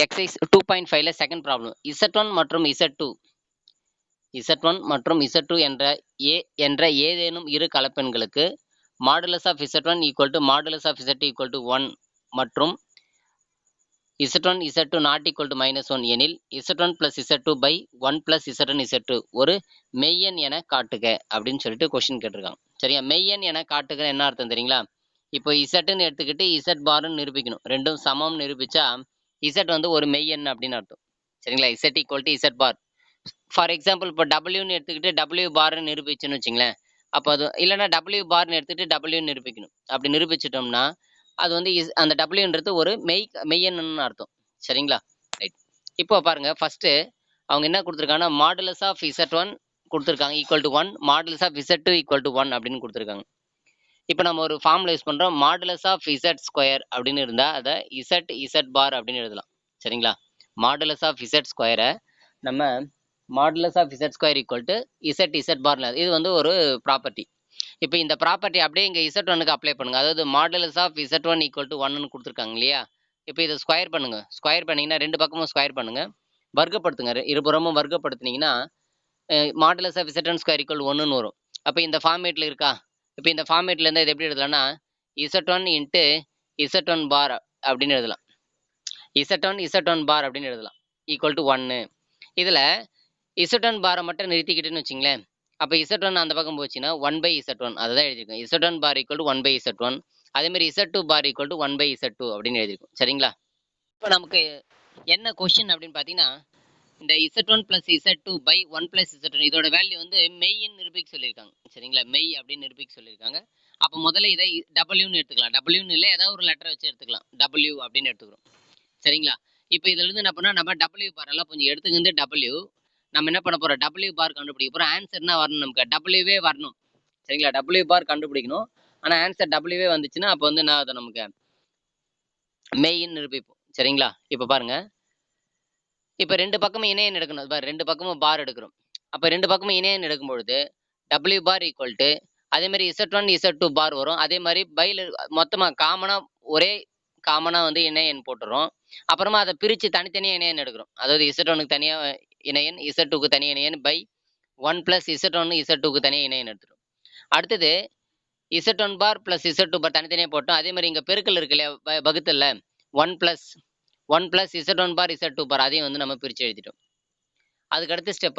Exercise 2.5ல second problem Z1 மற்றும் Z2 என்ற ஏதேனும் இரு கலப்பெண்களுக்கு modulus of Z1 equal to modulus of Z2 equal to 1 மற்றும் Z1 Z2 not equal to -1 எனில் Z1 plus Z2 by 1 plus Z1 Z2 ஒரு மெய்யெண் என காட்டுக அப்படின்னு சொல்லிட்டு கொஸ்டின் கேட்டிருக்காங்க. சரியா? மெய்யெண் என காட்டுக என்ன அர்த்தம் தெரியுங்களா? இப்போ இசட்னு எடுத்துக்கிட்டு இசட் பார்னு நிரூபிக்கணும். ரெண்டும் சமம் நிரூபிச்சா இசட் வந்து ஒரு மெய்யெண் அப்படின்னு அர்த்தம். சரிங்களா? Z equal to Z bar. For example இப்போ டபிள்யூன்னு எடுத்துக்கிட்டு டபிள்யூ பார்னு நிரூபிச்சுன்னு வச்சுங்களேன். அப்போ அது இல்லைன்னா டபிள்யூ பார்னு எடுத்துகிட்டு டபிள்யூன்னு நிரூபிக்கணும். அப்படி நிரூபிச்சிட்டோம்னா அது வந்து அந்த டபிள்யூன்றது ஒரு மெய்யெண்ணுன்னு அர்த்தம். சரிங்களா? ரைட். இப்போ பாருங்க, ஃபர்ஸ்ட் அவங்க என்ன கொடுத்துருக்காங்கன்னா மாடுலஸ் ஆஃப் Z1 கொடுத்துருக்காங்க equal to 1, modulus of Z2 equal to 1 அப்படின்னு கொடுத்துருக்காங்க. இப்போ நம்ம ஒரு ஃபார்முலா யூஸ் பண்ணுறோம். மாடுலஸ் ஆஃப் Z ஸ்கொயர் அப்படின்னு இருந்தால் அதை Z பார் அப்படின்னு எழுதலாம். சரிங்களா? மாடுலஸ் ஆஃப் Z ஸ்கொயரை நம்ம modulus of Z square equal to Z bar. இது வந்து ஒரு ப்ராப்பர்ட்டி. இப்போ இந்த ப்ராப்பர்ட்டி அப்படியே இங்கே Z1க்கு அப்ளை பண்ணுங்க. அதாவது modulus of Z1 equal to 1ன்னு கொடுத்துருக்காங்க இல்லையா? இப்போ இதை ஸ்கொயர் பண்ணுங்க. ஸ்கொயர் பண்ணிங்கன்னா ரெண்டு பக்கமும் ஸ்கொயர் பண்ணுங்க, வர்க்கப்படுத்துங்க. இருபுறமும் வர்க்கப்படுத்தினீங்கன்னா modulus of Z1 square equal 1ன்னு வரும். அப்போ இந்த ஃபார்மேட்டில் இருக்கா? இப்போ இந்த ஃபார்மேட்ல இருந்து இது எப்படி எழுதலாம்னா Z1 இன்ட்டு Z1 பார் அப்படின்னு எழுதலாம். Z1 பார் அப்படின்னு எழுதலாம் ஈக்குவல் டு 1. இதில் Z1 பாரை மட்டும் நிறுத்திக்கிட்டுன்னு வச்சுங்களேன். அப்போ Z1 அந்த பக்கம் போச்சுன்னா 1/Z1 அதை தான் எழுதியிருக்கோம். Z1 bar equal to 1/Z1. அதேமாதிரி Z2 bar equal to 1/Z2 அப்படின்னு எழுதியிருக்கோம். சரிங்களா? இப்போ நமக்கு என்ன கொஸ்டின் அப்படின்னு பார்த்தீங்கன்னா இந்த Z1 plus Z2 by 1 plus Z2 இதோட வேல்யூ வந்து மெய்ன்னு நிரூபிக்க சொல்லியிருக்காங்க. சரிங்களா? மெய் அப்படின்னு நிரூபிக்க சொல்லியிருக்காங்க. அப்போ முதல்ல இதை டபிள்யூன்னு எடுத்துக்கலாம். டபிள்யூன்னு இல்லை, ஏதாவது ஒரு லெட்டரை வச்சு எடுத்துக்கலாம். டபிள்யூ அப்படின்னு எடுத்துக்கிறோம். சரிங்களா? இப்போ இதுல இருந்து என்ன பண்ணால் நம்ம டபிள்யூ பார் எல்லாம் கொஞ்சம் எடுத்துக்கிட்டு டபிள்யூ நம்ம என்ன பண்ண போகிறோம், டபிள்யூ பார் கண்டுபிடிக்க போகிறோம். ஆன்சர் என்ன வரணும், நமக்கு டபிள்யூவே வரணும். சரிங்களா? டபிள்யூ பார் கண்டுபிடிக்கணும். ஆனால் ஆன்சர் டபிள்யூவே வந்துச்சுன்னா அப்போ வந்து என்ன ஆகுது, நமக்கு மெய்ன்னு நிரூபிப்போம். சரிங்களா? இப்போ பாருங்க, இப்போ ரெண்டு பக்கமும் இணையன் எடுக்கணும். ரெண்டு பக்கமும் பார் எடுக்கிறோம். அப்போ ரெண்டு பக்கமும் இணையன் எடுக்கும் பொழுது டபிள்யூ பார் ஈக்குவல் டு அதே மாதிரி Z1 Z2 பார் வரும். அதே மாதிரி பையில் மொத்தமாக காமனாக வந்து இணையன் போட்டுறோம். அப்புறமா அதை பிரித்து தனித்தனியாக இணையன் எடுக்கிறோம். அதாவது Z1க்கு தனியாக இணையன், Z2க்கு தனியாக இணையன் பை 1 பிளஸ் Z1 Z2க்கு தனியாக இணையன் எடுத்துரும். அடுத்தது Z1 பார் பிளஸ் Z2 பார் தனித்தனியாக போட்டோம். அதே மாதிரி இங்கே பெருக்கல் இருக்கு இல்லையா, வகுத்தல்ல 1 பிளஸ் Z1 பார் Z2 பார் அதையும் வந்து நம்ம பிரித்து எழுதிட்டோம். அதுக்கு அடுத்த ஸ்டெப்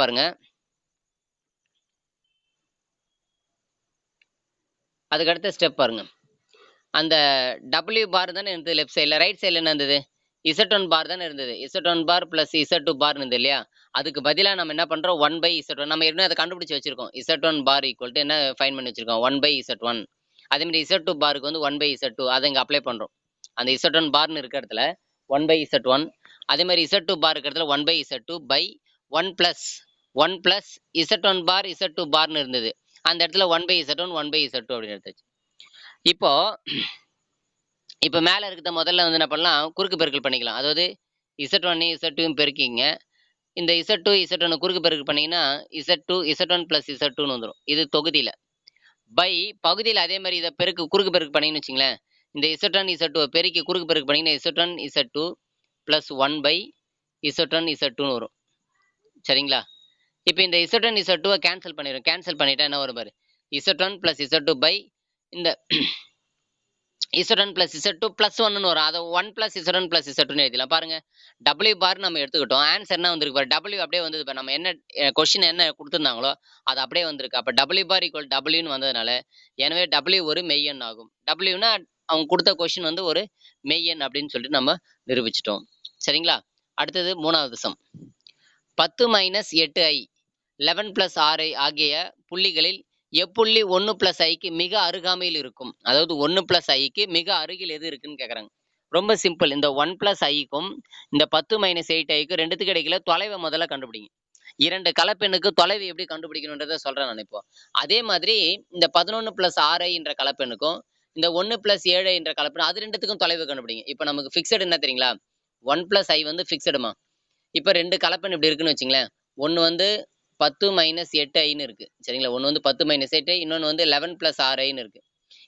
பாருங்க. அந்த டபிள்யூ பார் தானே இருந்தது லெஃப்ட் சைடில், ரைட் சைடில் என்ன இருந்தது, Z1 பார் தானே இருந்தது. Z1 பார் பிளஸ் Z2 பார் இருந்தது இல்லையா? அதுக்கு பதிலாக நம்ம என்ன பண்ணுறோம், 1/Z1. நம்ம ஏற்கனவே அதை கண்டுபிடிச்சி வச்சிருக்கோம். Z1 பார் ஈக்குவல் டு என்ன ஃபைன் பண்ணி வச்சிருக்கோம், 1/Z1. அதேமாதிரி Z2 பாருக்கு வந்து 1/Z2 அதை இங்கே அப்ளை பண்ணுறோம். அந்த Z1 பார்னு இருக்கிற இடத்துல 1/Z1. அதே மாதிரி Z2 பார் இருக்கிற இடத்துல 1/Z2 by 1 plus Z1 bar Z2 பார்னு இருந்தது. அந்த இடத்துல 1/Z1 1/Z2 அப்படின்னு எடுத்தாச்சு. இப்போ மேலே இருக்கிறத முதல்ல வந்து என்ன பண்ணலாம், குறுக்கு பெருக்கல் பண்ணிக்கலாம். அதாவது Z1 Z2 பெருக்கிங்க. இந்த Z2 Z1 குறுக்கு பெருக்கல் பண்ணிங்கன்னா Z1 பிளஸ் Z2ன்னு வந்துடும். இது தொகுதியில். பை பகுதியில் அதே மாதிரி இதை குறுக்கு பெருக்கு பண்ணிங்கன்னு வச்சுங்களேன். இந்த Z1 Z2 பெருக்கி குறுக்கு பெருக்கு பண்ணிங்கன்னா Z1 Z2 பிளஸ் 1/Z1 Z2ன்னு வரும். சரிங்களா? இப்போ இந்த Z1 Z2 கேன்சல் பண்ணிடும். கேன்சல் பண்ணிட்டா என்ன வரும் பாரு, Z1 பிளஸ் Z2 பை இந்த Z1 பிளஸ் Z2 பிளஸ் 1ன்னு வரும். அதை 1 பிளஸ் Z1 பிளஸ் Z2ன்னு எழுதலாம். பாருங்க, டபிள்யூ பார் நம்ம எடுத்துக்கிட்டோம். ஆன்சர் என்ன வந்திருக்கு பாரு, டபிள்யூ அப்படியே வந்தது பாரு. நம்ம என்ன கொஸ்டின் என்ன கொடுத்துருந்தாங்களோ அது அப்படியே வந்திருக்கு. அப்போ டபிள்யூ பார் ஈக்குவல் டபிள்யூன்னு வந்ததுனால எனவே டபிள்யூ ஒரு மெய்யெண் ஆகும். டபிள்யூனா அவங்க கொடுத்த கொஸ்டின் வந்து ஒரு மெய்யெண் அப்படின்னு சொல்லிட்டு நம்ம நிரூபிச்சிட்டோம். சரிங்களா? அடுத்தது மூணாவது some. 10 minus 8i 11 plus 6i ஆகிய புள்ளிகளில் எப்புள்ளி 1 பிளஸ் ஐக்கு மிக அருகாமையில் இருக்கும். அதாவது 1 பிளஸ் ஐக்கு மிக அருகில் எது இருக்குன்னு கேட்குறாங்க. ரொம்ப சிம்பிள். இந்த 1 பிளஸ் ஐக்கும் இந்த 10 மைனஸ் 8ஐக்கு ரெண்டுத்துக்கு இடையில தொலைவை முதல்ல கண்டுபிடிங்க. இரண்டு கலப்பெண்ணுக்கு தொலைவு எப்படி கண்டுபிடிக்கணுன்றதை சொல்கிறேன் நான் இப்போ. அதே மாதிரி இந்த 11 பிளஸ் 6i என்ற கலப்பெண்ணுக்கும் இந்த 1 பிளஸ் 7i என்ற கலப்பெண் அது ரெண்டுத்துக்கும் தொலைவு கண்டுபிடிங்க. இப்போ நமக்கு ஃபிக்ஸடு என்ன தெரியுங்களா, 1 பிளஸ் ஐ வந்து ஃபிக்ஸடுமா. இப்போ ரெண்டு கலப்பெண் இப்படி இருக்குன்னு வச்சுங்களேன். ஒன்று வந்து 10 மைனஸ் 8ஐன்னு இருக்குது. சரிங்களா? ஒன்று வந்து 10 மைனஸ் 8i, இன்னொன்று வந்து 11 பிளஸ் 6iன்னு இருக்குது.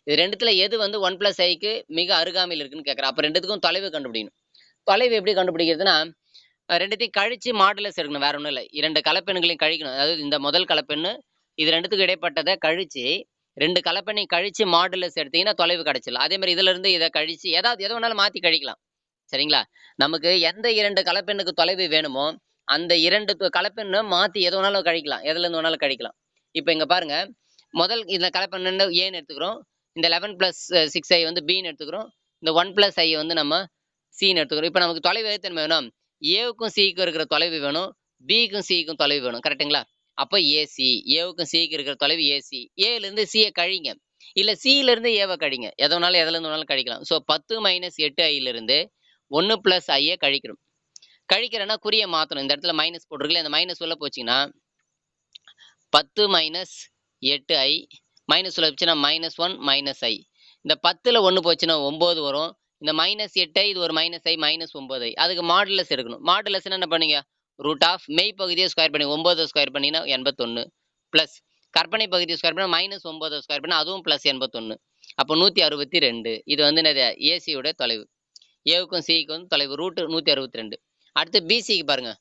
இது ரெண்டுத்தில் எது வந்து 1 பிளஸ் ஐக்கு மிக அருகாமையில் இருக்குன்னு கேட்குறேன். அப்போ ரெண்டுத்துக்கும் தொலைவு கண்டுபிடிக்கணும். தொலைவு எப்படி கண்டுபிடிக்கிறதுன்னா, ரெண்டுத்தையும் கழிச்சு மாடுலஸ் எடுக்கணும். வேற ஒண்ணும் இல்ல. 2 கலப்பெண்களையும் கழிக்கணும். அதாவது இந்த முதல் கலப்பெண்ணு, இது 2த்துக்கும் இடைப்பட்டத கழிச்சு, 2 கலப்பெண்ணையும் கழிச்சு மாடுலஸ் எடுத்தீங்கன்னா தொலைவு கிடைச்சிடலாம். அதே மாரி இதிலிருந்து இத கழிச்சு எத வேணாலும் மாத்தி கழிக்கலாம். சரிங்களா? நமக்கு எந்த 2 கலப்பெண்ணுக்கு தொலைவு வேணுமோ, அந்த 2 கலப்பெண்ண மாத்தி எத வேணாலும் கழிக்கலாம். எதுலருந்து வேணாலும் கழிக்கலாம். இப்ப இங்க பாருங்க, முதல் இந்த கலப்பெண்ணு ஏன்னு எடுத்துக்கிறோம். இந்த 11+6i வந்து பின்னு எடுத்துக்கிறோம். இந்த 1+i வந்து நம்ம சின்னு எடுத்துக்கிறோம். இப்ப நமக்கு தொலைவு எத்தன வேணும்? ஏவுக்கும் சிக்கும் இருக்கிற தொலைவு வேணும். பிக்கும் சிக்கும் தொலைவு வேணும். கரெக்ட்டுங்களா? அப்ப ஏசி. ஏவுக்கும் சிக்கும் இருக்கிற தொலைவு ஏசி. ஏலிருந்து சிய கழிங்க. இல்ல சியிலிருந்து ஏவ கழிங்க. எத வேணாலும் எதுலருந்து வேணாலும் கழிக்கலாம். ஸோ 10 - 8iலிருந்து 1+i கழிக்கிறோம். கழிக்கிறேன்னா குறிய மாத்தணும். இந்த இடத்துல மைனஸ் போட்டிருக்குல்ல, இந்த மைனஸ் உள்ள போச்சுங்கன்னா 10 - 8i மைனஸ் உள்ள போச்சுன்னா -1 - i. இந்த 10ல 1 போச்சுன்னா 9 வரும். இந்த -8i இது ஒரு -i -9i. அதுக்கு மாடுலஸ் எடுக்கணும். மாடுலஸ்னா என்ன பண்ணீங்க? ரூட் ஆஃப் மெய் பகுதியை ஸ்கொயர் பண்ணி 9 ஸ்கொயர் பண்ணீங்கன்னா 81 பிளஸ் கற்பனை பகுதியை ஸ்கொயர் பண்ணா -9 ஸ்கொயர் பண்ணா அதுவும் பிளஸ் 81. அப்போ 162. இது வந்து என்னது? ஏசியோட தொலைவு. ஏவுக்கும் சிக்கும் வந்து தொலைவு ரூட் 162. அடுத்து பிசிக்கு பாருங்க.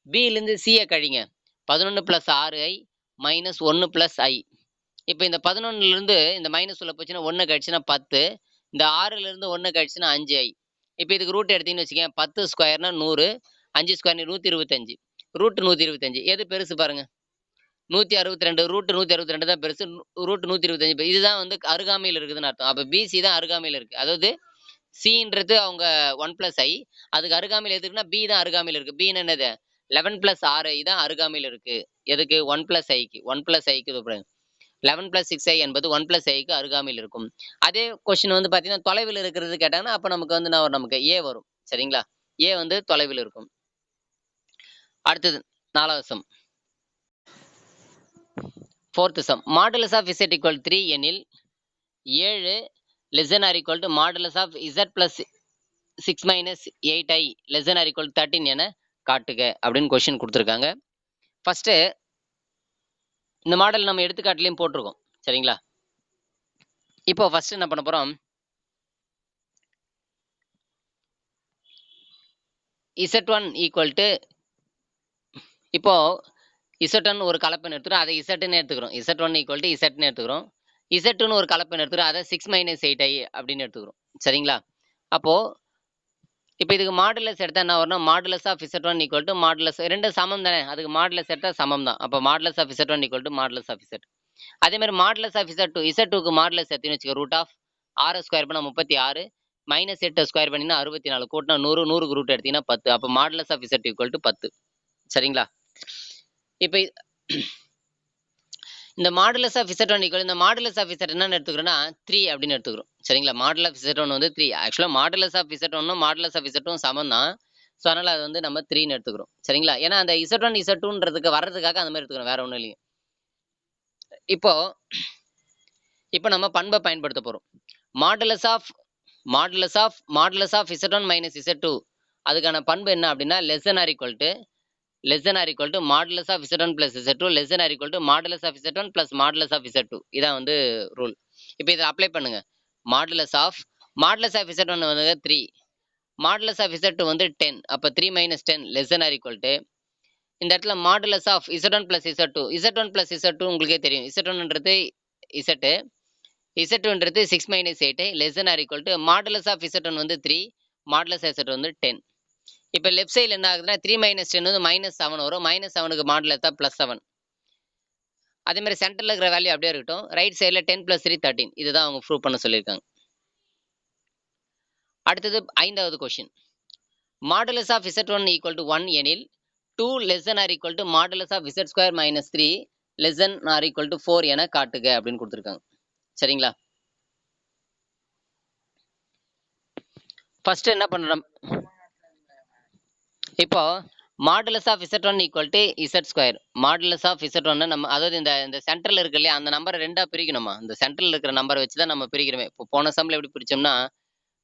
பியிலிருந்து சியை கழிங்க. 11 + 6i -1 + i. இப்போ இந்த 11லிருந்து இந்த மைனஸ் உள்ள போச்சுன்னா 1 கழிச்சுன்னா 10. இந்த 6லிருந்து 1 கழிச்சுன்னா 5i. இப்போ இதுக்கு ரூட் எடுத்தீங்கன்னு வச்சுக்கோங்க. 10 ஸ்கொயர்னா 100, 5 ஸ்கொயர் 125. ரூட் 125. எது பெருசு பாருங்க. 162 ரூட் 162 தான் பெருசு. ரூட் 125 இதுதான் வந்து அருகாமையில் இருக்குதுன்னு அர்த்தம். அப்ப பிசி தான் அருகாமையில் இருக்கு. அதாவது சின்றது அவங்க 1+i. அதுக்கு அருகாமையில் எது இருக்குன்னா பி தான் அருகாமையில் இருக்கு. பின்னு என்னது? 11 + 6i தான் அருகாமையில் இருக்கு. எதுக்கு? 1+iக்கு. 1+iக்கு இது பாருங்க. 11+6i என்பது 1+iக்கு அருகாமையில் இருக்கும். அதே கொஸ்டின் வந்து பார்த்தீங்கன்னா, தொலைவில் இருக்கிறது கேட்டாங்கன்னா, அப்ப நமக்கு வந்து என்ன வரும்? நமக்கு ஏ வரும். சரிங்களா? ஏ வந்து தொலைவில் இருக்கும். அடுத்தது 4வது sum. 4th sum. Modulus of z = 3 எனில் 7 ≤ மாடுலஸ் ஆஃப் z + 6 - 8i ≤ 13 என காட்டுக அப்படின்னு கொஸ்டின் குடுத்திருக்காங்க. ஃபர்ஸ்ட் இந்த மாடல் நம்ம எடுத்துக்காட்டுலயும் போட்டிருக்கோம். சரிங்களா? இப்போ ஃபர்ஸ்ட் என்ன பண்ண போறோம்? z1 இப்போ z1 ஒரு கலப்பெண் எடுத்துக்கிறோம். அதை zன்னு எடுத்துக்கிறோம். z1 zன்னு எடுத்துக்கிறோம். z2ன்னு ஒரு கலப்பெண் எடுத்துக்கிறோம். அதை 6 - 8i அப்படின்னு எடுத்துக்கிறோம். சரிங்களா? அப்போ இப்போ இதுக்கு மாடுலஸ் எடுத்தா என்ன வரும்னா, மாடுலஸ் ஆஃப் z1 மாடுலஸ் ரெண்டும் சமம் தானே. அதுக்கு மாடுலஸ் எடுத்தா சமம் தான். அப்போ modulus of z1 modulus of z. அதே மாதிரி மாடுலஸ் ஆஃப் z2க்கு மாடுலஸ் எடுத்தீங்கன்னு வச்சுக்கோ. ரூட் ஆஃப் 6 ஸ்கொயர் பண்ணா 36 -8 ஸ்கொயர் பண்ணினா 64 கூட்டினா 100 100க்கு ரூட் எடுத்தீங்கன்னா 10. அப்போ மாடுலஸ் ஆஃப் z = 10. சரிங்களா? இப்போ இந்த மாடுலஸ் ஆஃப் z1 இந்த மாடுலஸ் ஆஃப் z என்னன்னு எடுத்துக்கிறோம்னா 3 அப்படின்னு எடுத்துக்கிறோம். சரிங்களா? மாடுலஸ் ஆஃப் z1 வந்து 3. ஆக்சுவலா மாடுலஸ் ஆஃப் z1ம் மாடுலஸ் ஆஃப் z2ம் சமம் தான். ஸோ அதனால அது வந்து நம்ம 3ன்னு எடுத்துக்கிறோம். சரிங்களா? ஏன்னா அந்த z1 z2ன்றதுக்கு வர்றதுக்காக அந்த மாதிரி எடுத்துக்கிறோம். வேற ஒன்றும் இல்லைங்க. இப்போ நம்ம பண்பை பயன்படுத்த போறோம். மாடுலஸ் ஆஃப் z1 - z2 அதுக்கான பண்பு என்ன அப்படின்னா modulus of z1 + z2 modulus of z1 + modulus of z2. இதான் வந்து ரூல். இப்போ இதை அப்ளை பண்ணுங்க. மாடுலஸ் ஆஃப் z1 வந்து 3, மாடுலஸ் ஆஃப் z2 வந்து 10. அப்போ 3 - 10 இந்த இடத்துல மாடுலஸ் ஆஃப் z1 + z2 உங்களுக்கே தெரியும். z1ன்றது z, z2ன்றது 6 - 8 மாடுலஸ் ஆஃப் z1 வந்து 3, மாடுலஸ் ஆஃப் z2 வந்து 10. இப்போ லெஃப்ட் சைடில் என்ன ஆகுதுன்னா 3 - 10 வந்து -7 வரும். -7க்கு மாடுலஸ் எடுத்தா +7. அதே மாதிரி சென்டரில் இருக்கிற வேல்யூ அப்படியே இருக்கட்டும். ரைட் சைடில் 10 + 3 13. இதுதான் அவங்க ப்ரூவ் பண்ண சொல்லியிருக்காங்க. அடுத்தது 5வது கொஸ்டின். மாடுலஸ் ஆஃப் z1 = 1 எனில் 2 ≤ மாடுலஸ் ஆஃப் z2 - 3 ≤ 4 என காட்டுக அப்படின்னு கொடுத்துருக்காங்க. சரிங்களா? ஃபர்ஸ்ட் என்ன பண்றோம்? இப்போ modulus of z1 = z2. Modulus of z1 நம்ம அதாவது இந்த சென்டர்ல இருக்கு இல்லையா, அந்த நம்பரை 2ஆ பிரிக்கணுமா. இந்த சென்டர்ல இருக்கிற நம்பரை வச்சு தான் நம்ம பிரிக்கிறோமே. இப்போ போன சம்ல எப்படி பிரிச்சோம்னா,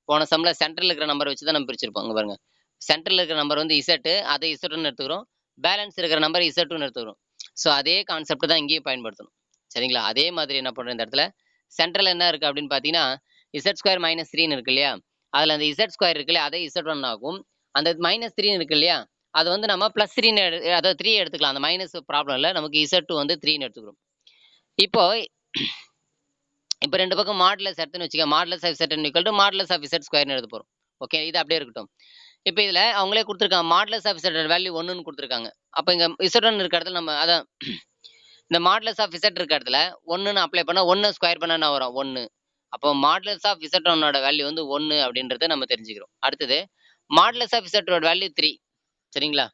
போன சம்ல சென்டர்ல இருக்கிற நம்பரை வச்சு தான் நம்ம பிரிச்சிருப்போம். இங்க பாருங்க. சென்டர்ல இருக்கிற நம்பர் வந்து z, அதை z1 எடுத்துக்கிறோம். பேலன்ஸ் இருக்கிற நம்பர் z2 எடுத்துக்கிறோம். ஸோ அதே கான்செப்ட் தான் இங்கேயும் பயன்படுத்தணும். சரிங்களா? அதே மாதிரி என்ன பண்றோம் இந்த இடத்துல சென்டர்ல என்ன இருக்கு அப்படின்னு பார்த்தீங்கன்னா z2 - 3ன்னு இருக்கு இல்லையா, அதுல அந்த z2 இருக்கு இல்லையா, அதை z1 ஆகும். அந்த -3 இருக்கு இல்லையா? அது வந்து நம்ம +3ன்னு அதாவது 3 எடுத்துக்கலாம். அந்த மைனஸ் ப்ராப்ளம் இல்ல. நமக்கு Z2 வந்து 3ன்னு எடுத்துக்கிறோம். இப்போ இப்ப 2 பக்கம் மாடுலஸ் எடுத்தோம்னு வச்சுக்க. Modulus of Z1 equal to modulus of Z ஸ்கொயர்ன்னு எழுத போறோம். ஓகே. இது அப்படியே இருக்கட்டும். இப்ப இதுல அவங்களே குடுத்துருக்காங்க. மாடுலஸ் ஆஃப் Z வேல்யூ 1ன்னு குடுத்துருக்காங்க. அப்ப இங்க Z1 இருக்க இடத்துல நம்ம அதான் இந்த மாடுலஸ் ஆஃப் Z இருக்க இடத்துல 1ன்னு அப்ளை பண்ணா 1 ஸ்கொயர் பண்ணா என்ன வரும்? 1. அப்போ மாடுலஸ் ஆஃப் Z1 ஓட வேல்யூ வந்து 1 அப்படின்றத நம்ம தெரிஞ்சுக்கிறோம். அடுத்தது மாடுலஸ் ஆஃப் Z ஓட வேல்யூ 3. சரிங்களா?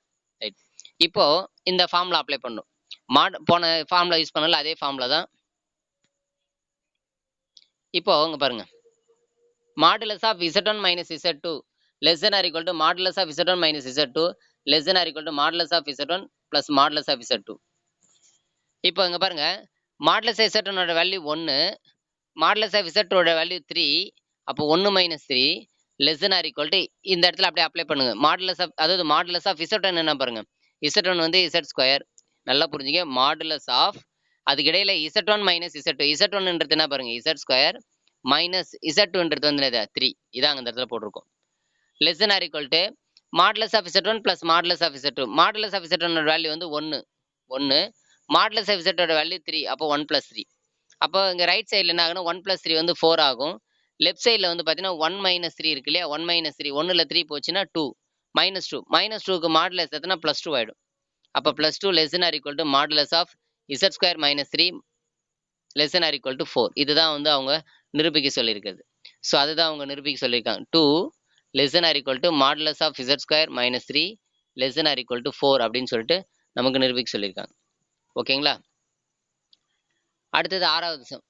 ரைட். இப்போ இந்த ஃபார்முலா அப்ளை பண்ணணும். போன ஃபார்முலா யூஸ் பண்ணல அதே ஃபார்முலா தான். இப்போ இங்க பாருங்க. Modulus of Z1 minus Z2 less than or equal to modulus of Z1 minus Z2 less than or equal to modulus of Z1 plus modulus of Z2. இப்போ இங்க பாருங்க. மாடுலஸ் ஆஃப் Z1 ஓட value 1, modulus of Z2 ஓட value 3. அப்போ 1 minus 3 less than or equal to இந்த இடத்துல அப்படியே apply பண்ணுங்க. மாடுலஸ் ஆஃப் அதாவது மாடுலஸ் ஆஃப் Z1 என்ன பாருங்க. Z1 வந்து Z ஸ்கொயர். நல்லா புரிஞ்சுங்க. மாடுலஸ் ஆஃப் அதுக்கு இடையில Z1 மைனஸ் Z2. Z1ன்றது என்ன பாருங்க. Z ஸ்கொயர் மைனஸ் Z2ன்றது வந்து என்னது 3. இதாங்க இந்த இடத்துல போட்டிருக்கோம். Less than or equal to modulus of Z1 plus modulus of Z2. Modulus of Z1 ஓட வேல்யூ வந்து 1. மாடுலஸ் ஆஃப் Z ஓட வேல்யூ 3. அப்போ 1 பிளஸ் 3. அப்போ இங்க ரைட் சைடுல என்ன ஆகும்னா 1 பிளஸ் 3 வந்து 4 ஆகும். லெஃப்ட் சைடுல வந்து பார்த்தீங்கன்னா 1 மைனஸ் 3 இருக்கு இல்லையா? 1 மைனஸ் 3 1ல 3 போச்சுன்னா 2. -2 -2க்கு மாடுலஸ் எத்தனை +2 ஆயிடும். அப்போ +2 less than or equal to modulus of Z square minus 3 less than or equal to 4. இதுதான் வந்து அவங்க நிரூபிக்க சொல்லியிருக்கிறது. ஸோ அதுதான் அவங்க நிரூபிக்க சொல்லியிருக்காங்க. 2 less than or equal to modulus of Z square minus 3 less than or equal to 4 அப்படின்னு சொல்லிட்டு நமக்கு நிரூபிக்க சொல்லியிருக்காங்க. ஓகேங்களா? அடுத்தது 6வது sum.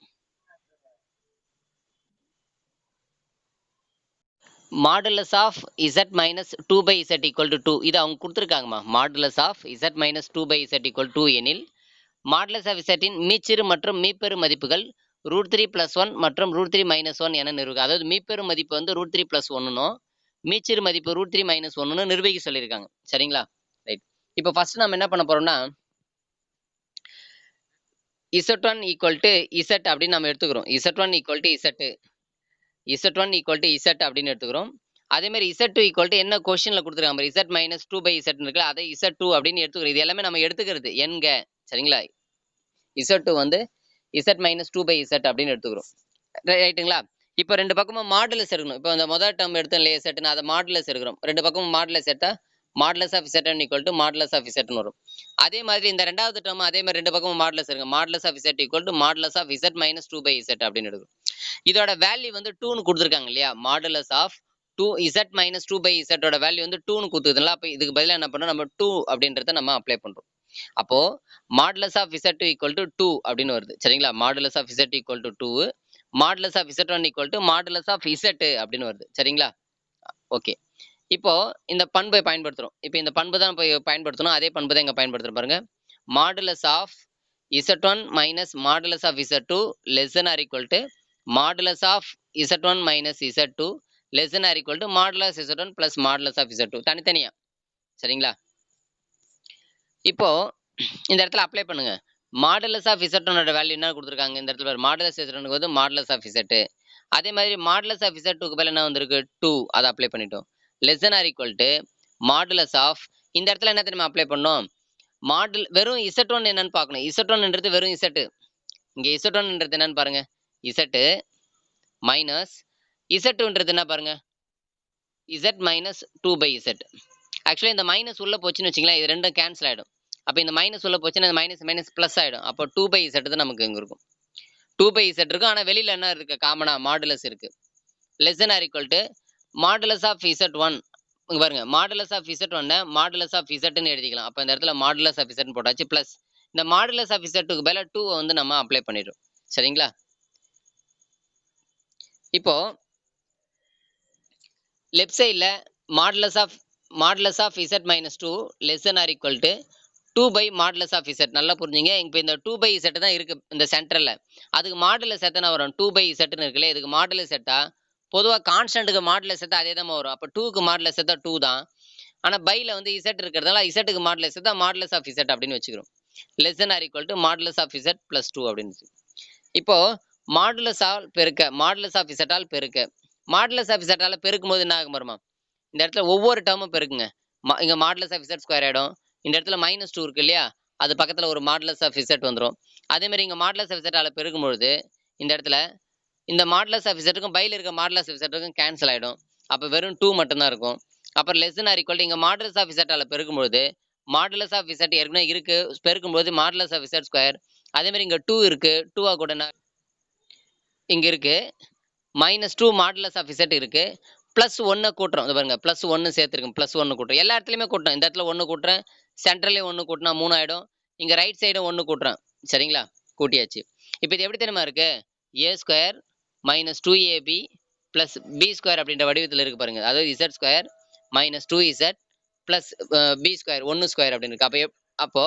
Modulus of Z minus 2/Z equal to 2. இது அவங்க கொடுத்துருக்காங்கம்மா. Modulus of Z minus 2/Z equal 2 எனில் மாடுலஸ் ஆஃப் Z இன் மீச்சிறு மற்றும் மீப்பெரு மதிப்புகள் √3 + 1 மற்றும் √3 - 1 என நிரூபிக்க. அதாவது மீப்பெரு மதிப்பு வந்து √3 + 1னும் மீச்சிறு மதிப்பு √3 - 1ன்னு நிரூபிக்க சொல்லியிருக்காங்க. சரிங்களா? ரைட். இப்போ ஃபர்ஸ்ட் நம்ம என்ன பண்ண போறோம்னா Z1 ஈக்குவல் டு Z அப்படின்னு நம்ம எடுத்துக்கிறோம். Z1 equal to Z. Z1 equal to Z அப்படின்னு எடுத்துக்கிறோம். அதே மாதிரி Z2 ஈக்குவல் டு என்ன கொஸ்டின்ல கொடுத்துருக்காங்க பாரு. Z மைனஸ் 2/Z இருக்குல்ல அதை Z2 அப்படின்னு எடுத்துக்கிறோம். இது எல்லாமே நம்ம எடுத்துக்கிறது என்க. சரிங்களா? Z2 வந்து Z மைனஸ் 2/Z அப்படின்னு எடுத்துக்கிறோம். ரைட்டுங்களா? இப்போ ரெண்டு பக்கமும் மாடுலஸ் எடுக்கணும். இப்போ அந்த முதல் டேர்ம் எடுத்தோம் இல்லையா Z, அதை மாடுலஸ் எடுக்கிறோம். ரெண்டு பக்கமும் மாடுலஸ் எடுத்தா modulus of Z1 equal to modulus of Z வரும். அதே மாதிரி இந்த ரெண்டாவது டேர்ம் அதே மாதிரி ரெண்டு பக்கமும் மாடுலஸ் எடுங்க. Modulus of Z equal to modulus of Z minus 2/Z அப்படின்னு எடுக்கும். இதோட வேல்யூ வந்து 2ன்னு கொடுத்துருக்காங்க இல்லையா? Modulus of 2Z minus 2/Z ஓட வேல்யூ வந்து 2ன்னு கொடுத்துருதுல. அப்போ இதுக்கு பதிலாக என்ன பண்ணோம்? நம்ம 2 அப்படின்றத நம்ம அப்ளை பண்றோம். அப்போ modulus of Z2 equal to 2 அப்படின்னு வருது. சரிங்களா? Modulus of Z equal to 2, modulus of Z1 equal to modulus of Z அப்படின்னு வருது. சரிங்களா? ஓகே. இப்போ இந்த பண்பை பயன்படுத்துறோம். இப்போ இந்த பண்பு தான் பயன்படுத்தணும். அதே பண்பு தான் இங்க பயன்படுத்துறோம் பாருங்க. Modulus of Z1 minus modulus of Z2 less than or equal to modulus of Z1 minus Z2 less than or equal to modulus Z1 plus modulus of Z2 தனித்தனியா. சரிங்களா? இப்போ இந்த இடத்துல அப்ளை பண்ணுங்க. மாடுலஸ் ஆஃப் Z1 ஓட value என்ன கொடுத்துருக்காங்க? இந்த இடத்துல மாடுலஸ் Z1 வந்து மாடுலஸ் ஆஃப் Z. அதே மாதிரி மாடுலஸ் ஆஃப் Z2க்கு பதிலா என்ன வந்திருக்கு? 2. அதை அப்ளை பண்ணிட்டோம். Less than or equal to modulus of இந்த இடத்துல என்ன தெரியுமா அப்ளை பண்ணோம்? வெறும் Z1 என்னன்னு பார்க்கணும். Z1ன்றது வெறும் Z. இங்க Z1ன்றது என்னன்னு பாருங்க. Z மைனஸ் Z2ன்றது என்ன பாருங்க? Z minus 2/Z. ஆக்சுவலி இந்த மைனஸ் உள்ள போச்சுன்னு வச்சுங்களேன், இது ரெண்டும் கேன்சல் ஆயிடும். அப்போ இந்த மைனஸ் உள்ள போச்சுன்னா மைனஸ் மைனஸ் பிளஸ் ஆயிடும். அப்போ 2/Z தான் நமக்கு இங்க இருக்கும். 2/Z இருக்கும். ஆனா வெளியில என்ன இருக்கு? காமனா மாடுலஸ் இருக்கு. Less than or equal to modulus of Z1. இங்க பாருங்க. Modulus of Z1 modulus of Zன்னு எழுதிக்கலாம். அப்போ இந்த இடத்துல மாடுலஸ் ஆஃப் Z போட்டாச்சு பிளஸ் இந்த மாடுலஸ் ஆஃப் Z2க்கு பதிலா 2 வந்து நம்ம அப்ளை பண்ணிடுறோம். சரிங்களா? இப்போ லெஃப்ட் சைடுல modulus of Z minus 2 less than or equal to 2 by modulus of Z. நல்லா புரிஞ்சுங்க. இப்போ இந்த 2/Z தான் இருக்கு இந்த சென்டர்ல. அதுக்கு மாடுலஸ் எத்தனை வரும்? 2/Zன்னு இருக்குல்ல. இதுக்கு மாடுலஸ் எட்டா பொதுவாக கான்ஸ்டன்ட்டுக்கு மாடுலஸ் எத்தா அதே தான் வரும். அப்போ 2க்கு மாடுலஸ் எத்தா 2 தான். ஆனால் பையில் வந்து Z இருக்கிறதால Zக்கு மாடுலஸ் எத்தா மாடுலஸ் ஆஃப் Z அப்படின்னு வச்சுக்கிறோம். Less than or equal to modulus of Z plus 2 அப்படின்னு. இப்போ மாடுலஸ் ஆல் பெருக்க மாடுலஸ் ஆஃப் Z ஆல் பெருக்க மாடுலஸ் ஆஃப் Z ஆல் பெருக்கும் போது என்ன ஆகும் பாருமா? இந்த இடத்துல ஒவ்வொரு டேர்மும் பெருக்குங்க. இங்க மாடுலஸ் ஆஃப் இசட் ஸ்கொயர் ஆயிடும். இந்த இடத்துல -2 இருக்கு இல்லையா? அது பக்கத்துல ஒரு மாடுலஸ் ஆஃப் இசட் வந்துரும். அதே மாரி இங்க மாடுலஸ் ஆஃப் இசட்டால பெருக்கும் பொழுது, இந்த இடத்துல இந்த மாடுலஸ் ஆஃப் இசட்டுக்கும் பைல இருக்க மாடுலஸ் ஆஃப் இசட்டுக்கும் கேன்சல் ஆயிடும். அப்ப வெறும் 2 மட்டும் தான் இருக்கும். அப்புறம் less than or equal to இங்க மாடுலஸ் ஆஃப் இசட்டால பெருக்கும் பொழுது, மாடுலஸ் ஆஃப் இசட் ஏற்கனவே இருக்கு. பெருக்கும்போது மாடுலஸ் ஆஃப் இசட் ஸ்கொயர். அதே மாரி இங்க 2 இருக்கு. 2 கூட இங்க இருக்கு. -2 மாடுலஸ் ஆஃப் இசட் இருக்கு. பிளஸ் 1 கூட்டுறோம். இத பாருங்க. பிளஸ் 1 சேர்த்திருக்கேன். பிளஸ் 1 கூட்டுறோம். எல்லா இடத்துலயுமே கூட்டணும். இந்த இடத்துல 1 கூட்டுறேன். சென்டர்லயும் 1 கூட்டுனா 3 ஆயிடும். இங்க ரைட் சைடும் 1 கூட்டுறேன். சரிங்களா? கூட்டியாச்சு. இப்ப இது எப்படி தெரியுமா இருக்கு? a square minus 2ab plus b square அப்படின்ற வடிவத்துல இருக்கு பாருங்க. அதாவது z square minus 2z plus b square 1 square அப்படின்னு இருக்கு. அப்போ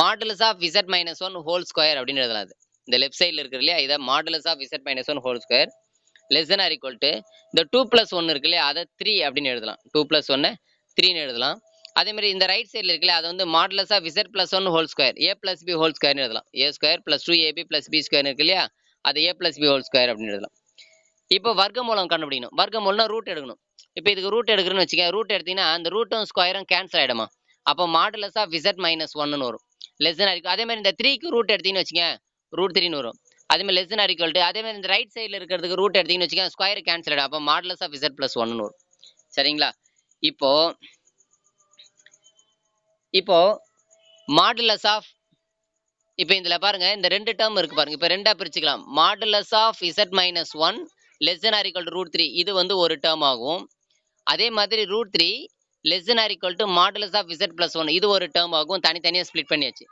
modulus of z minus 1 whole square அப்படின்னு எழுதலாம். அது இந்த லெஃப்ட் சைடுல இருக்கு இல்லையா? இதை modulus of z minus 1 whole square less than or equal to இந்த 2 பிளஸ் 1 இருக்கு இல்லையா? அதை 3 அப்படின்னு எழுதலாம். 2 பிளஸ் 1 3ன்னு எழுதலாம். அதே மாதிரி இந்த ரைட் சைடுல இருக்குல்ல, அதை வந்து modulus of z plus 1 whole square a plus b whole ஸ்கொயர்னு எழுதலாம். a square plus 2ab plus b square இருக்கு இல்லையா? அது a plus b whole square அப்படின்னு எழுதலாம். இப்போ வர்க்கமூலம் கண்டுபிடிக்கணும். வர்க்கமூலம்னா ரூட் எடுக்கணும். இப்போ இதுக்கு ரூட் எடுக்கிறேன்னு வச்சுக்க, ரூட் எடுத்தீங்கன்னா அந்த ரூட்டும் ஸ்கொயரும் கேன்சல் ஆயிடுமா? அப்போ மாடுலஸ் ஆஃப் z மைனஸ் 1ன்னு வரும். லெஸ் தென் ஆர் அதே மாதிரி இந்த 3க்கு ரூட் எடுத்தீங்கன்னு வச்சுக்க, ரூட் 3ன்னு வரும். அதே மாதிரி less than or equal to அதே மாதிரி இந்த ரைட் சைடுல இருக்கிறதுக்கு ரூட் எடுத்தீங்கன்னு வச்சுக்க, ஸ்கொயர் கேன்சல் ஆயிடும். அப்போ மாடுலஸ் ஆஃப் z பிளஸ் 1ன்னு வரும். சரிங்களா? இப்போ இப்போ மாடுலஸ் ஆஃப் இப்போ இதுல பாருங்க, இந்த 2 டேர்ம் இருக்கு பாருங்க. இப்போ 2ஆ பிரிச்சுக்கலாம். Modulus of z minus 1 less than or equal to root 3 இது வந்து ஒரு டேர்ம் ஆகும். அதே மாதிரி root 3 less than or equal to modulus of z plus 1 இது ஒரு டேர்ம் ஆகும். தனித்தனியா ஸ்ப்ளிட் பண்ணியாச்சு.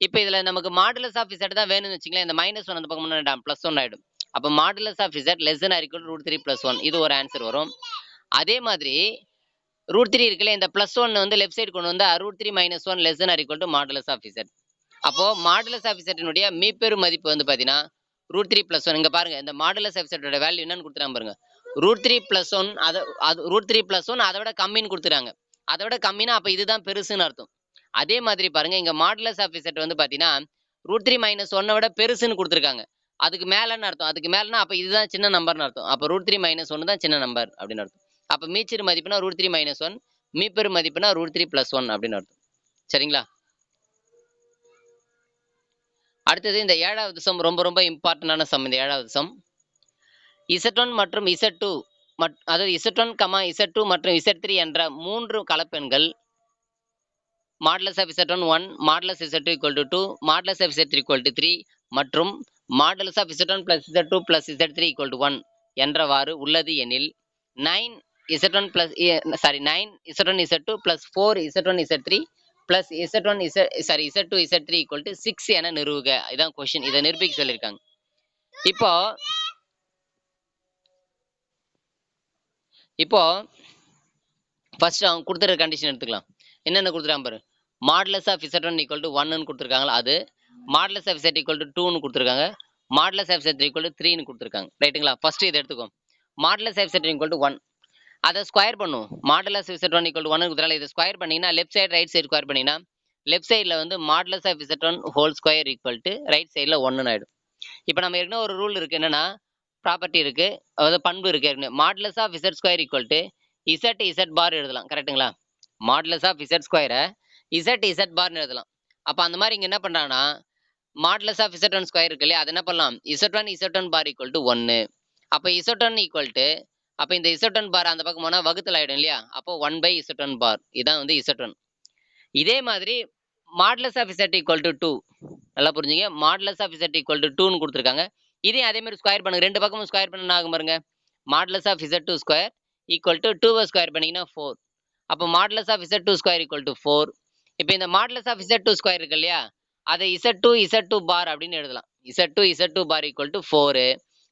இப்போ இதுல நமக்கு மாடுலஸ் ஆஃப் z தான் வேணும்னு வச்சுங்களேன். இந்த -1 அந்த பக்கம் முன்னாடி பிளஸ் 1 ஆயிடும். அப்போ modulus of z less than or equal to root 3 plus 1 இது ஒரு ஆன்சர் வரும். அதே மாதிரி ரூட் 3 இருக்குல்ல, இந்த பிளஸ் 1 வந்து லெஃப்ட் சைடு கொண்டு வந்தா root 3 minus 1 less than or equal to modulus of z. அப்போ மாடுலஸ் ஆஃப் z மீப்பெரு மதிப்பு வந்து பாத்தீங்கன்னா ரூட் 3 பிளஸ் 1. இங்க பாருங்க, இந்த மாடுலஸ் ஆஃப் z வேல்யூ என்னன்னு கொடுத்துறாங்க பாருங்க. ரூட் 3 பிளஸ் 1 அது ரூட் 3 பிளஸ் 1 அதை விட கம்மின்னு கொடுத்துறாங்க. அதை விட கம்மினா அப்ப இதுதான் பெருசுன்னு அர்த்தம். அதே மாதிரி பாருங்க, இங்க மாடுலஸ் ஆஃப் z வந்து பாத்தீங்கன்னா ரூட் 3 மைனஸ் 1 விட பெருசுன்னு கொடுத்துருக்காங்க. அதுக்கு மேலன்னு அர்த்தம். அதுக்கு மேலனா அப்ப இதுதான் சின்ன நம்பர்னு அர்த்தம். அப்ப ரூட் 3 மைனஸ் 1 தான் சின்ன நம்பர் அப்படின்னு அர்த்தம். அப்ப மீச்சிறு மதிப்புனா ரூட் 3 மைனஸ் 1, மீப்பெரு மதிப்புனா ரூட் 3 பிளஸ் 1 அப்படின்னு அர்த்தம். சரிங்களா? அடுத்தது இந்த 7வது சம் ரொம்ப ரொம்ப இம்பார்ட்டன்டான சம். இந்த 7வது சம் z1 மற்றும் z2 அதாவது z1, z2 மற்றும் z3 என்ற 3 கலப்பெண்கள் modulus of z1 1, modulus z2 equal to 2, modulus of z3 equal to 3 மற்றும் modulus of z1 plus z2 plus z3 equal to 1 என்றவாறு உள்ளது எனில் 9z1 plus 9z1 z2 plus 4z1 z3 plus z2 z3 equal to 6 என நிறுவுக. இதான் question. இதை நிரூபிக்க சொல்லியிருக்காங்க. இப்போ ஃபர்ஸ்ட் அவங்க கொடுத்துருக்க கண்டிஷன் எடுத்துக்கலாம். என்னென்ன கொடுத்துருக்காங்க பாரு. Modulus of z1 equal to 1ன்னு கொடுத்துருக்காங்களா, அது modulus of z equal to 2ன்னு கொடுத்துருக்காங்க, modulus of z equal to 3ன்னு கொடுத்துருக்காங்க. ரைட்டுங்களா? ஃபர்ஸ்ட் இதை எடுத்துக்கோ. Modulus of z equal to 1 அதை ஸ்கொயர் பண்ணும். Modulus of z1 equal to 1 கொடுத்தால இதை ஸ்கொயர் பண்ணீங்கன்னா left side right side square பண்ணீங்கன்னா லெஃப்ட் சைடில் வந்து modulus of z1 whole square equal to right சைடில் 1 ஆயிடும். இப்போ நம்ம ஏற்கனவே ஒரு ரூல் இருக்கு, என்னன்னா ப்ராப்பர்ட்டி இருக்கு, அதாவது பண்பு இருக்கு. ஏற்கனவே modulus of z square equal to z bar எழுதலாம். கரெக்ட்டுங்களா? மாடுலஸ் ஆஃப் z ஸ்கொயரை z பார்னு எழுதலாம். அப்போ அந்த மாதிரி இங்கே என்ன பண்ணுறாங்கன்னா மாடுலஸ் ஆஃப் z1 ஸ்கொயர் இருக்கு இல்லையா, அது என்ன பண்ணலாம் z1 பார் ஈக்குவல் டு 1. அப்போ z1 ஈக்குவல் டு அப்போ இந்த z1 பார் அந்த பக்கம் போனால் வகுத்தல் ஆகிடும் இல்லையா, அப்போ 1/z1 பார் இதான் வந்து z1. இதே மாதிரி modulus of z equal to 2 நல்லா புரிஞ்சுங்க. Modulus of z equal to 2ன்னு கொடுத்துருக்காங்க. இதே அதே மாதிரி ஸ்கொயர் பண்ணுங்க. ரெண்டு பக்கமும் ஸ்கொயர் பண்ண ஆகும் பாருங்க. Modulus of z2 square equal to 2 square பண்ணீங்கன்னா 4. அப்போ modulus of z2 square equal to 4. இப்போ இந்த மாடுலஸ் ஆஃப் z2 ஸ்கொயர் இருக்கு இல்லையா, அதை z2 பார் அப்படின்னு எழுதலாம். z2 bar equal to 4.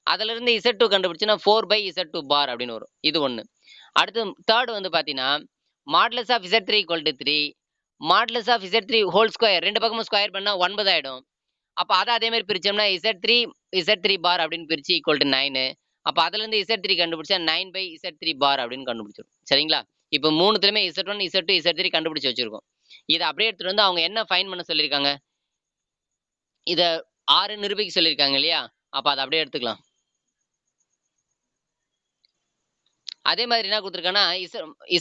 அதுல இருந்து z2 கண்டுபிடிச்சுன்னா 4/z2 பார் அப்படின்னு வரும். இது ஒன்று. அடுத்து தேர்ட் வந்து பார்த்தீங்கன்னா modulus of z3 equal to 3, modulus of z3 whole square ரெண்டு பக்கமும் ஸ்கொயர் பண்ணா 9 ஆயிடும். அப்போ அதை அதே மாதிரி பிரிச்சோம்னா z3 பார் அப்படின்னு பிரிச்சு ஈக்குவல் டு 9. அப்போ அதுல இருந்து z3 கண்டுபிடிச்சா 9/z3 பார் அப்படின்னு கண்டுபிடிச்சிடும். சரிங்களா? இப்போ மூணுத்துலயுமே z1 z2 z3 கண்டுபிடிச்சு வச்சிருக்கோம். இதை அப்படியே எடுத்துட்டு வந்து அவங்க என்ன ஃபைன் பண்ண சொல்லியிருக்காங்க, இதை 6 நிரூபிக்க சொல்லியிருக்காங்க இல்லையா, அப்போ அதை அப்படியே எடுத்துக்கலாம். அதே மாதிரி என்ன கொடுத்துருக்காங்கன்னா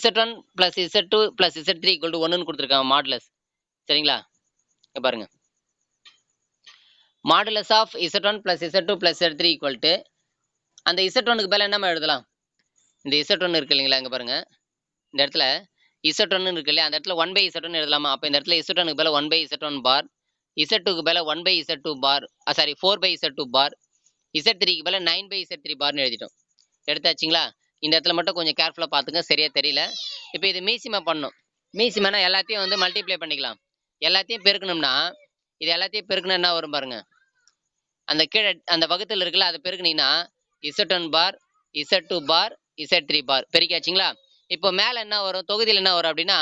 Z1 + Z2 + Z3 = 1ன்னு கொடுத்துருக்காங்க மாடுலஸ். சரிங்களா? இங்க பாருங்க. Modulus of Z1 + Z2 + Z3 = அந்த Z1க்கு பதிலா என்னமா எழுதலாம்? இந்த Z1 இருக்கு இல்லைங்களா? இங்க பாருங்க. இந்த இடத்துல Z1 இருக்கு இல்லையா? அந்த இடத்துல 1/Z1 எழுதலாமா? அப்ப இந்த இடத்துல Z1க்கு பதிலா 1/Z1 பார், Z2க்கு பதிலா 1/Z2 பார், சாரி 4/Z2 பார், Z3க்கு பதிலா 9/Z3 பார்னு எழுதிட்டோம். எடுத்தாச்சுங்களா? இந்த இடத்துல மட்டும் கொஞ்சம் கேர்ஃபுல்லா பார்த்துங்க. சரியா தெரியல. இப்போ இது மீசிமா பண்ணணும். மீசிமானா எல்லாத்தையும் வந்து மல்டிப்ளை பண்ணிக்கலாம். எல்லாத்தையும் பெருக்கணும்னா, இது எல்லாத்தையும் பெருக்குனா என்ன வரும் பாருங்க. அந்த கீழே அந்த வகுத்தல் இருக்குல்ல, அதை பெருக்குனீங்கன்னா Z1 பார், Z2 பார், Z3 பார் பெருக்கியாச்சுங்களா? இப்போ மேல என்ன வரும்? தொகுதியில் என்ன வரும் அப்படின்னா,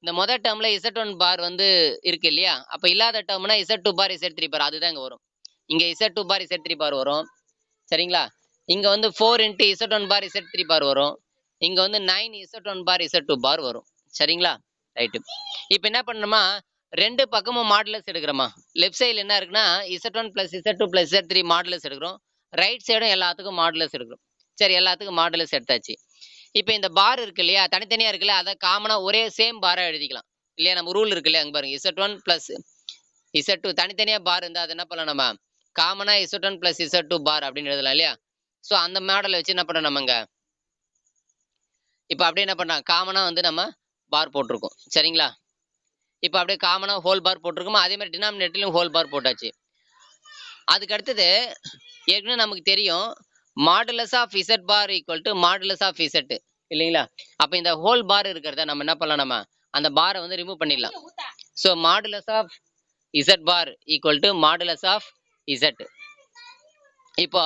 இந்த முதல் டேர்ம்ல Z1 பார் வந்து இருக்கு இல்லையா? அப்ப இல்லாத டேர்ம்னா Z2 பார், Z3 பார் அதுதான் இங்க வரும். இங்க Z2 பார், Z3 பார் வரும். சரிங்களா? இங்க வந்து 4 × Z1 பார், Z3 பார் வரும். இங்க வந்து 9 Z1 பார், Z2 பார் வரும். சரிங்களா? ரைட்டு. இப்போ என்ன பண்ணணுமா, ரெண்டு பக்கமும் மாடுலஸ் எடுக்கிறோமா. லெஃப்ட் சைடில் என்ன இருக்குன்னா Z1 + Z2 + Z3 மாடுலஸ் எடுக்கிறோம். ரைட் சைடும் எல்லாத்துக்கும் மாடுலஸ் எடுக்கிறோம். சரி, எல்லாத்துக்கும் மாடுலஸ் எடுத்தாச்சு. இப்போ இந்த பார் இருக்கு இல்லையா, தனித்தனியா இருக்குல்ல, அதை காமனா ஒரே சேம் பாரா எழுதிக்கலாம் இல்லையா? நம்ம ரூல் இருக்கு இல்லையா? அங்க பாருங்க, Z1 + Z2 தனித்தனியா பார் இருந்தா அது என்ன பண்ணலாம், நம்ம காமனா Z1 + Z2 பார் அப்படின்னு எழுதலாம் இல்லையா? ஸோ அந்த மாடலை வச்சு என்ன பண்ணோம் நம்மங்க, இப்போ அப்படியே என்ன பண்ணலாம், காமனா வந்து நம்ம பார் போட்டிருக்கோம். சரிங்களா? இப்போ அப்படியே காமனா ஹோல் பார் போட்டிருக்கோமா, அதே மாதிரி டினாமினேட்டர்லையும் ஹோல் பார் போட்டாச்சு. அதுக்கு அடுத்தது ஏற்கனவே நமக்கு தெரியும், modulus of Z bar = modulus of Z இல்லைங்களா? அப்ப இந்த ஹோல் பார் இருக்கிறத நம்ம என்ன பண்ணலாம், நம்ம அந்த பாரை வந்து ரிமூவ் பண்ணிடலாம். So modulus of Z bar = modulus of Z. இப்போ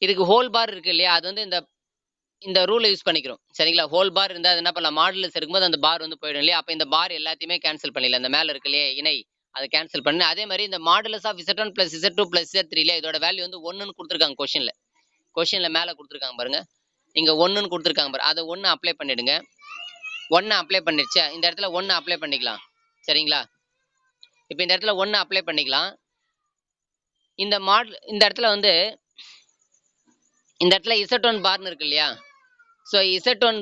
இதுக்கு ஹோல் பார் இருக்கு இல்லையா, அது வந்து இந்த ரூலை யூஸ் பண்ணிக்கிறோம். சரிங்களா? ஹோல் பார் இருந்தால் அது என்ன பண்ணலாம், மாடுலஸ் இருக்கும்போது அந்த பார் வந்து போயிடும் இல்லையா? அப்போ இந்த பார் எல்லாத்தையுமே கேன்சல் பண்ணிடலாம். இந்த மேலே இருக்கு இல்லையா இணை, அதை கேன்சல் பண்ணி அதே மாதிரி இந்த modulus of Z1 + Z2 + Z3 இல்லையா, இதோட வேல்யூ வந்து 1ன்னு கொடுத்துருக்காங்க கொஸ்டின்ல மேலே கொடுத்துருக்காங்க பாருங்க. இங்க 1ன்னு கொடுத்துருக்காங்க பாரு, அதை 1 அப்ளை பண்ணிடுங்க. 1 அப்ளை பண்ணிடுச்சா, இந்த இடத்துல 1 அப்ளை பண்ணிக்கலாம். சரிங்களா? இப்போ இந்த இடத்துல 1 அப்ளை பண்ணிக்கலாம். இந்த இடத்துல வந்து இந்த இடத்துல Z1 பார்னு இருக்கு இல்லையா? ஸோ Z1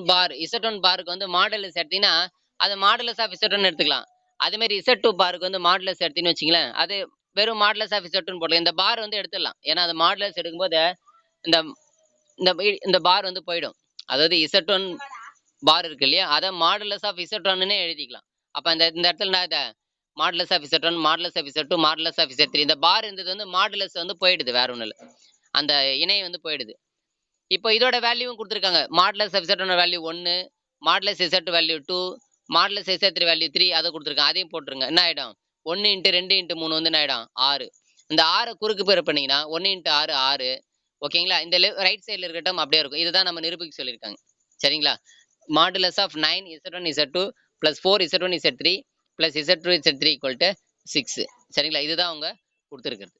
பாருக்கு வந்து மாடுலஸ் எடுத்தீங்கன்னா அது மாடுலஸ் ஆஃப் Z1 எடுத்துக்கலாம். அதே மாதிரி Z2 பாருக்கு வந்து மாடுலஸ் எடுத்தீங்கன்னு வச்சுங்களேன், அது வெறும் மாடுலஸ் ஆஃப் Z2 போடலாம். இந்த பார் வந்து எடுத்துடலாம். ஏன்னா அது மாடுலஸ் எடுக்கும்போது இந்த இந்த பார் வந்து போயிடும். அதாவது Z1 பார் இருக்கு இல்லையா, அதை மாடுலஸ் ஆஃப் Z1ன்னே எழுதிக்கலாம். அப்போ இந்த இடத்துல நான் modulus of Z1, modulus of Z2, modulus of Z3 இந்த பார் இருந்தது வந்து மாடுலஸ் வந்து போயிடுது, வேற ஒன்றும் இல்லை, அந்த இணை வந்து போயிடுது. இப்போ இதோட வேல்யூவும் கொடுத்துருக்காங்க. Modulus of Z1 value 1, modulus Z2 value 2, modulus Z3 value 3 அதை கொடுத்துருக்காங்க. அதையும் போட்டுருங்க. என்ன ஆகிடும், 1 × 2 × 3 வந்து என்ன ஆகிடும், 6. இந்த 6 குறுக்கு பேர் பண்ணீங்கன்னா 1 × 6 6. ஓகேங்களா? இந்த ரைட் சைடில் இருக்கட்டும் அப்படியே இருக்கும். இதுதான் நம்ம நிரூபிக்க சொல்லியிருக்காங்க. சரிங்களா? Modulus of 9 Z1 Z2 + 4 Z1 Z3 + Z2 Z3 = 6. சரிங்களா? இதுதான் அவங்க கொடுத்துருக்கிறது.